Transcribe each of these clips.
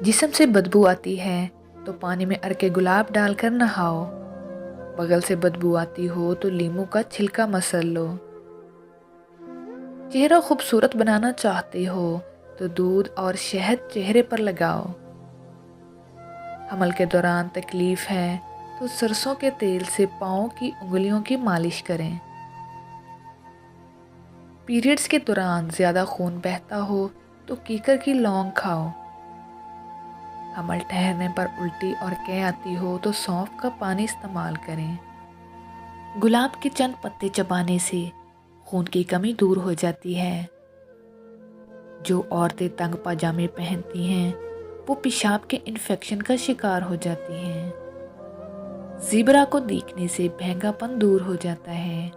जिस्म से बदबू आती है तो पानी में अर्के गुलाब डालकर नहाओ। बगल से बदबू आती हो तो लीमू का छिलका मसल लो। चेहरा खूबसूरत बनाना चाहते हो तो दूध और शहद चेहरे पर लगाओ। हमल के दौरान तकलीफ है तो सरसों के तेल से पाँव की उंगलियों की मालिश करें। पीरियड्स के दौरान ज़्यादा खून बहता हो तो कीकर की लौंग खाओ। हमल ठहरने पर उल्टी और कै आती हो तो सौंफ का पानी इस्तेमाल करें। गुलाब के चंद पत्ते चबाने से खून की कमी दूर हो जाती है। जो औरतें तंग पाजामे पहनती हैं वो पेशाब के इन्फेक्शन का शिकार हो जाती हैं। ज़ीब्रा को देखने से बहंगापन दूर हो जाता है।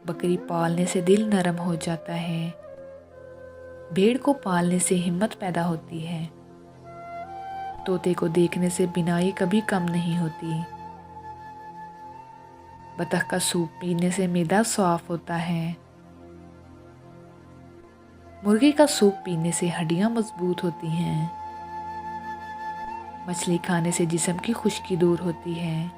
बकरी पालने से दिल नरम हो जाता है। भेड़ को पालने से हिम्मत पैदा होती है। तोते को देखने से बिनाई कभी कम नहीं होती। बतख का सूप पीने से मैदा साफ होता है। मुर्गी का सूप पीने से हड्डियां मजबूत होती हैं। मछली खाने से जिस्म की खुश्की दूर होती है।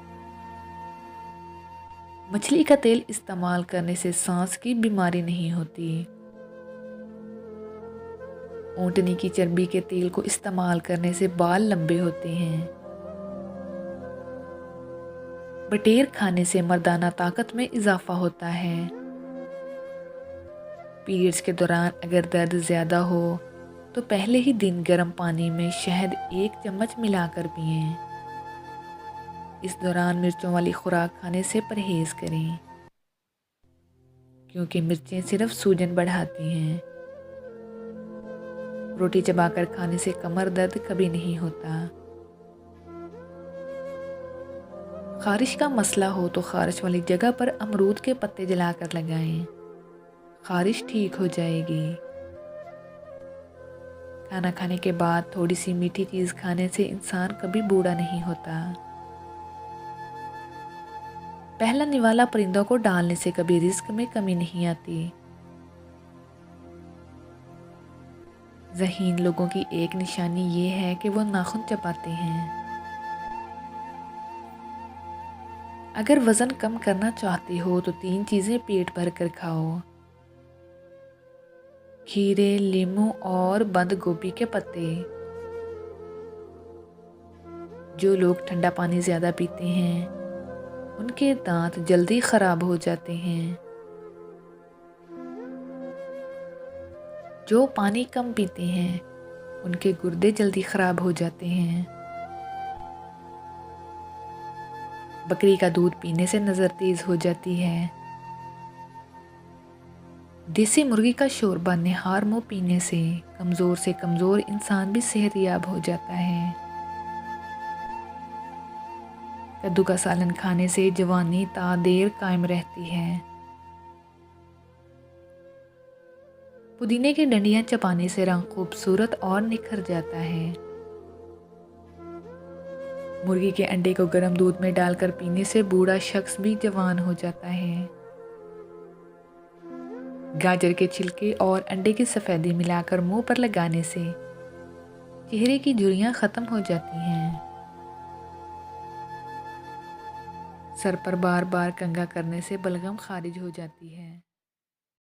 मछली का तेल इस्तेमाल करने से सांस की बीमारी नहीं होती। ऊंटनी की चर्बी के तेल को इस्तेमाल करने से बाल लंबे होते हैं। बटेर खाने से मर्दाना ताकत में इजाफा होता है। पीरियड्स के दौरान अगर दर्द ज़्यादा हो तो पहले ही दिन गर्म पानी में शहद 1 चम्मच मिलाकर पिएं। इस दौरान मिर्चों वाली खुराक खाने से परहेज़ करें क्योंकि मिर्चें सिर्फ सूजन बढ़ाती हैं। रोटी चबाकर खाने से कमर दर्द कभी नहीं होता। खारिश का मसला हो तो खारिश वाली जगह पर अमरूद के पत्ते जलाकर लगाएं। खारिश ठीक हो जाएगी। खाना खाने के बाद थोड़ी सी मीठी चीज़ खाने से इंसान कभी बूढ़ा नहीं होता। पहला निवाला परिंदों को डालने से कभी रिस्क में कमी नहीं आती। ज़हीन लोगों की एक निशानी ये है कि वो नाखून चबाते हैं। अगर वज़न कम करना चाहते हो तो 3 चीज़ें पेट भर कर खाओ। खीरे, लीमू और बंद गोभी के पत्ते। जो लोग ठंडा पानी ज़्यादा पीते हैं उनके दांत जल्दी ख़राब हो जाते हैं। जो पानी कम पीते हैं उनके गुर्दे जल्दी ख़राब हो जाते हैं। बकरी का दूध पीने से नज़र तेज़ हो जाती है। देसी मुर्गी का शोरबा निहार मुँह पीने से कमज़ोर इंसान भी सेहतयाब हो जाता है। कद्दू का सालन खाने से जवानी ता देर कायम रहती है। पुदीने की डंडियाँ चबाने से रंग खूबसूरत और निखर जाता है। मुर्गी के अंडे को गर्म दूध में डालकर पीने से बूढ़ा शख्स भी जवान हो जाता है। गाजर के छिलके और अंडे की सफ़ेदी मिलाकर मुंह पर लगाने से चेहरे की झुर्रियाँ ख़त्म हो जाती हैं। सर पर बार बार कंघा करने से बलगम खारिज हो जाती है।